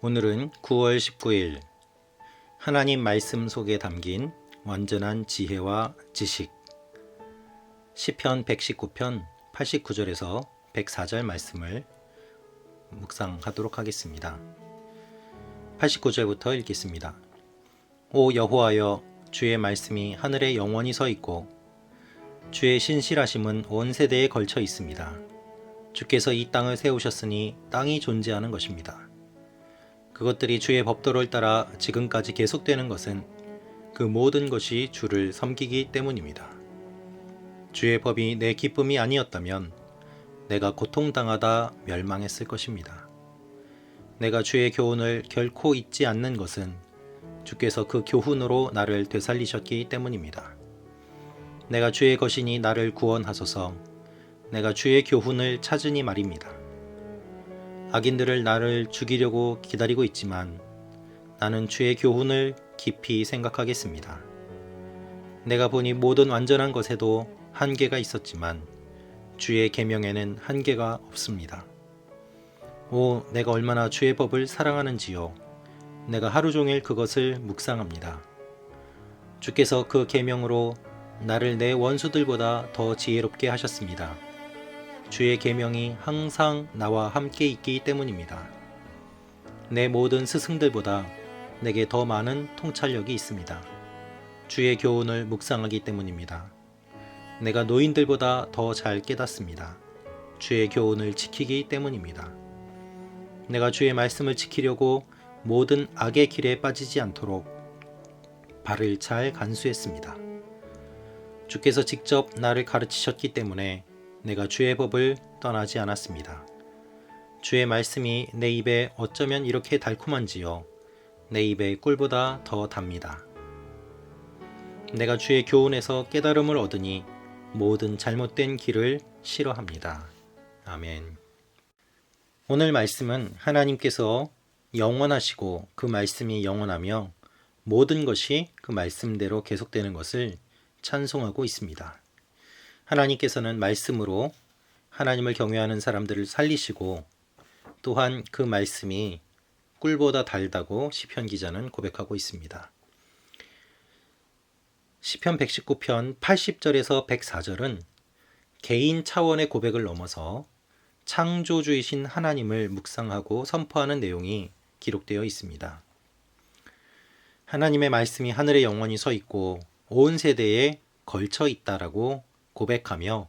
오늘은 9월 19일 하나님 말씀 속에 담긴 완전한 지혜와 지식 시편 119편 89절에서 104절 말씀을 묵상하도록 하겠습니다. 89절부터 읽겠습니다. 오 여호와여, 주의 말씀이 하늘에 영원히 서 있고 주의 신실하심은 온 세대에 걸쳐 있습니다. 주께서 이 땅을 세우셨으니 땅이 존재하는 것입니다. 그것들이 주의 법도를 따라 지금까지 계속되는 것은 그 모든 것이 주를 섬기기 때문입니다. 주의 법이 내 기쁨이 아니었다면 내가 고통당하다 멸망했을 것입니다. 내가 주의 교훈을 결코 잊지 않는 것은 주께서 그 교훈으로 나를 되살리셨기 때문입니다. 내가 주의 것이니 나를 구원하소서. 내가 주의 교훈을 찾으니 말입니다. 악인들을 나를 죽이려고 기다리고 있지만 나는 주의 교훈을 깊이 생각하겠습니다. 내가 보니 모든 완전한 것에도 한계가 있었지만 주의 계명에는 한계가 없습니다. 오, 내가 얼마나 주의 법을 사랑하는지요. 내가 하루 종일 그것을 묵상합니다. 주께서 그 계명으로 나를 내 원수들보다 더 지혜롭게 하셨습니다. 주의 계명이 항상 나와 함께 있기 때문입니다. 내 모든 스승들보다 내게 더 많은 통찰력이 있습니다. 주의 교훈을 묵상하기 때문입니다. 내가 노인들보다 더 잘 깨닫습니다. 주의 교훈을 지키기 때문입니다. 내가 주의 말씀을 지키려고 모든 악의 길에 빠지지 않도록 발을 잘 간수했습니다. 주께서 직접 나를 가르치셨기 때문에 내가 주의 법을 떠나지 않았습니다. 주의 말씀이 내 입에 어쩌면 이렇게 달콤한지요. 내 입에 꿀보다 더 답니다. 내가 주의 교훈에서 깨달음을 얻으니 모든 잘못된 길을 싫어합니다. 아멘. 오늘 말씀은 하나님께서 영원하시고 그 말씀이 영원하며 모든 것이 그 말씀대로 계속되는 것을 찬송하고 있습니다. 하나님께서는 말씀으로 하나님을 경외하는 사람들을 살리시고 또한 그 말씀이 꿀보다 달다고 시편 기자는 고백하고 있습니다. 시편 119편 80절에서 104절은 개인 차원의 고백을 넘어서 창조주이신 하나님을 묵상하고 선포하는 내용이 기록되어 있습니다. 하나님의 말씀이 하늘에 영원히 서 있고 온 세대에 걸쳐 있다라고 고백하며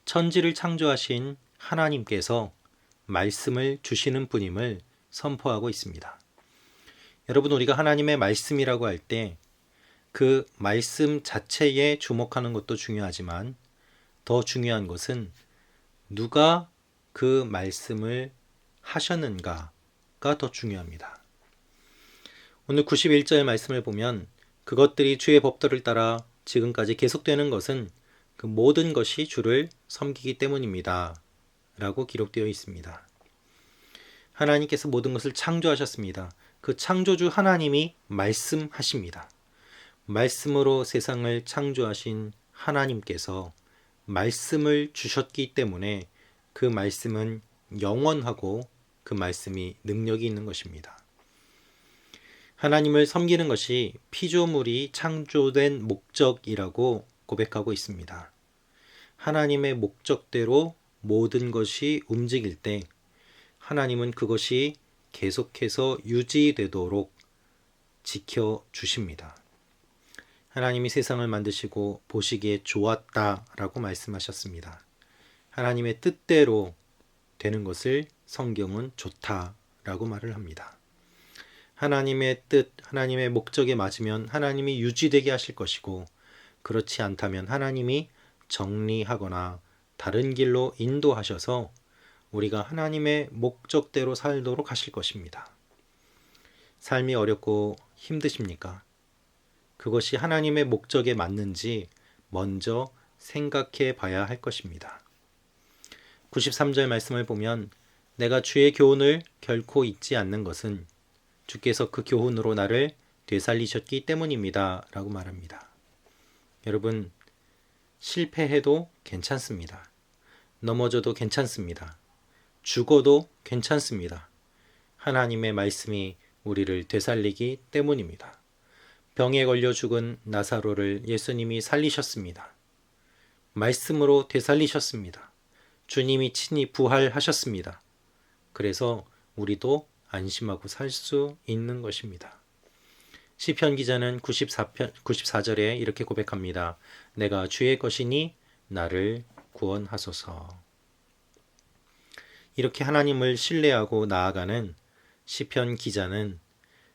천지를 창조하신 하나님께서 말씀을 주시는 분임을 선포하고 있습니다. 여러분, 우리가 하나님의 말씀이라고 할 때 그 말씀 자체에 주목하는 것도 중요하지만 더 중요한 것은 누가 그 말씀을 하셨는가가 더 중요합니다. 오늘 91절 말씀을 보면 그것들이 주의 법도를 따라 지금까지 계속되는 것은 그 모든 것이 주를 섬기기 때문입니다. 라고 기록되어 있습니다. 하나님께서 모든 것을 창조하셨습니다. 그 창조주 하나님이 말씀하십니다. 말씀으로 세상을 창조하신 하나님께서 말씀을 주셨기 때문에 그 말씀은 영원하고 그 말씀이 능력이 있는 것입니다. 하나님을 섬기는 것이 피조물이 창조된 목적이라고 고백하고 있습니다. 하나님의 목적대로 모든 것이 움직일 때 하나님은 그것이 계속해서 유지되도록 지켜주십니다. 하나님이 세상을 만드시고 보시기에 좋았다라고 말씀하셨습니다. 하나님의 뜻대로 되는 것을 성경은 좋다라고 말을 합니다. 하나님의 뜻, 하나님의 목적에 맞으면 하나님이 유지되게 하실 것이고 그렇지 않다면 하나님이 정리하거나 다른 길로 인도하셔서 우리가 하나님의 목적대로 살도록 하실 것입니다. 삶이 어렵고 힘드십니까? 그것이 하나님의 목적에 맞는지 먼저 생각해 봐야 할 것입니다. 93절 말씀을 보면 내가 주의 교훈을 결코 잊지 않는 것은 주께서 그 교훈으로 나를 되살리셨기 때문입니다. 라고 말합니다. 여러분, 실패해도 괜찮습니다. 넘어져도 괜찮습니다. 죽어도 괜찮습니다. 하나님의 말씀이 우리를 되살리기 때문입니다. 병에 걸려 죽은 나사로를 예수님이 살리셨습니다. 말씀으로 되살리셨습니다. 주님이 친히 부활하셨습니다. 그래서 우리도 안심하고 살 수 있는 것입니다. 시편 기자는 94절에 이렇게 고백합니다. 내가 주의 것이니 나를 구원하소서. 이렇게 하나님을 신뢰하고 나아가는 시편 기자는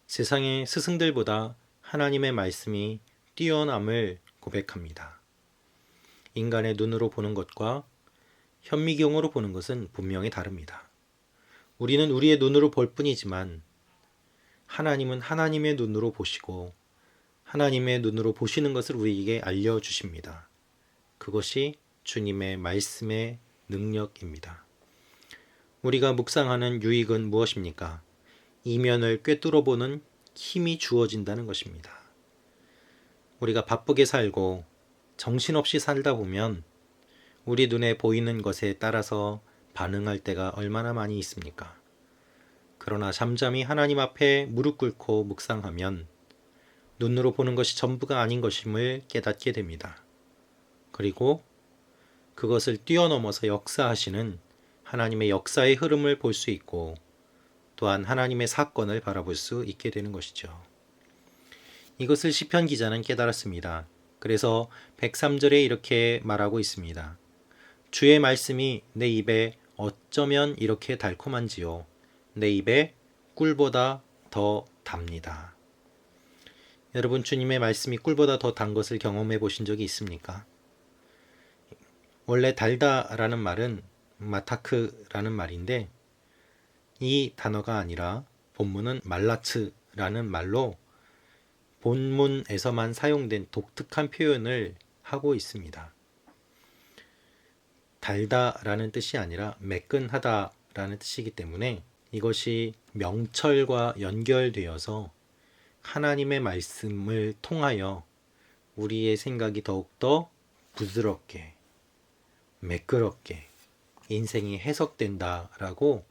세상의 스승들보다 하나님의 말씀이 뛰어남을 고백합니다. 인간의 눈으로 보는 것과 현미경으로 보는 것은 분명히 다릅니다. 우리는 우리의 눈으로 볼 뿐이지만 하나님은 하나님의 눈으로 보시고 하나님의 눈으로 보시는 것을 우리에게 알려주십니다. 그것이 주님의 말씀의 능력입니다. 우리가 묵상하는 유익은 무엇입니까? 이면을 꿰뚫어 보는 힘이 주어진다는 것입니다. 우리가 바쁘게 살고 정신없이 살다 보면 우리 눈에 보이는 것에 따라서 반응할 때가 얼마나 많이 있습니까? 그러나 잠잠히 하나님 앞에 무릎 꿇고 묵상하면 눈으로 보는 것이 전부가 아닌 것임을 깨닫게 됩니다. 그리고 그것을 뛰어넘어서 역사하시는 하나님의 역사의 흐름을 볼 수 있고 또한 하나님의 사건을 바라볼 수 있게 되는 것이죠. 이것을 시편 기자는 깨달았습니다. 그래서 103절에 이렇게 말하고 있습니다. 주의 말씀이 내 입에 어쩌면 이렇게 달콤한지요. 내 입에 꿀보다 더 답니다. 여러분, 주님의 말씀이 꿀보다 더 단 것을 경험해 보신 적이 있습니까? 원래 달다라는 말은 마타크라는 말인데 이 단어가 아니라 본문은 말라츠라는 말로 본문에서만 사용된 독특한 표현을 하고 있습니다. 달다라는 뜻이 아니라 매끈하다라는 뜻이기 때문에 이것이 명철과 연결되어서 하나님의 말씀을 통하여 우리의 생각이 더욱더 부드럽게, 매끄럽게 인생이 해석된다라고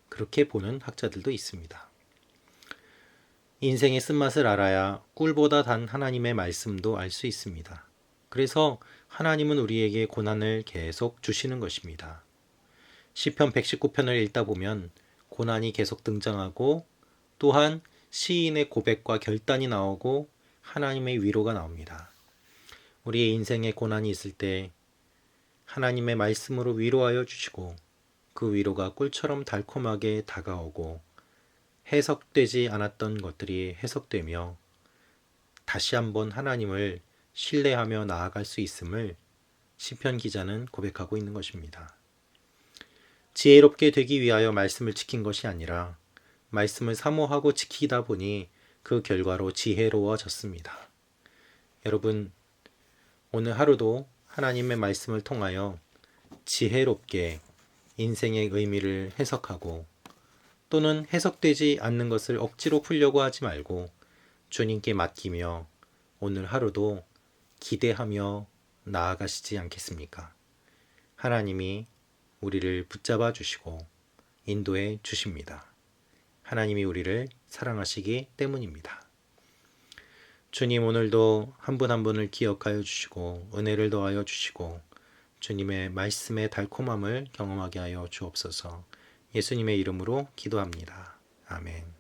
그렇게 보는 학자들도 있습니다. 인생의 쓴맛을 알아야 꿀보다 단 하나님의 말씀도 알 수 있습니다. 그래서 하나님은 우리에게 고난을 계속 주시는 것입니다. 시편 119편을 읽다 보면 고난이 계속 등장하고 또한 시인의 고백과 결단이 나오고 하나님의 위로가 나옵니다. 우리의 인생에 고난이 있을 때 하나님의 말씀으로 위로하여 주시고 그 위로가 꿀처럼 달콤하게 다가오고 해석되지 않았던 것들이 해석되며 다시 한번 하나님을 신뢰하며 나아갈 수 있음을 시편 기자는 고백하고 있는 것입니다. 지혜롭게 되기 위하여 말씀을 지킨 것이 아니라 말씀을 사모하고 지키다 보니 그 결과로 지혜로워졌습니다. 여러분, 오늘 하루도 하나님의 말씀을 통하여 지혜롭게 인생의 의미를 해석하고 또는 해석되지 않는 것을 억지로 풀려고 하지 말고 주님께 맡기며 오늘 하루도 기대하며 나아가시지 않겠습니까? 하나님이 우리를 붙잡아 주시고 인도해 주십니다. 하나님이 우리를 사랑하시기 때문입니다. 주님, 오늘도 한 분 한 분을 기억하여 주시고 은혜를 더하여 주시고 주님의 말씀의 달콤함을 경험하게 하여 주옵소서. 예수님의 이름으로 기도합니다. 아멘.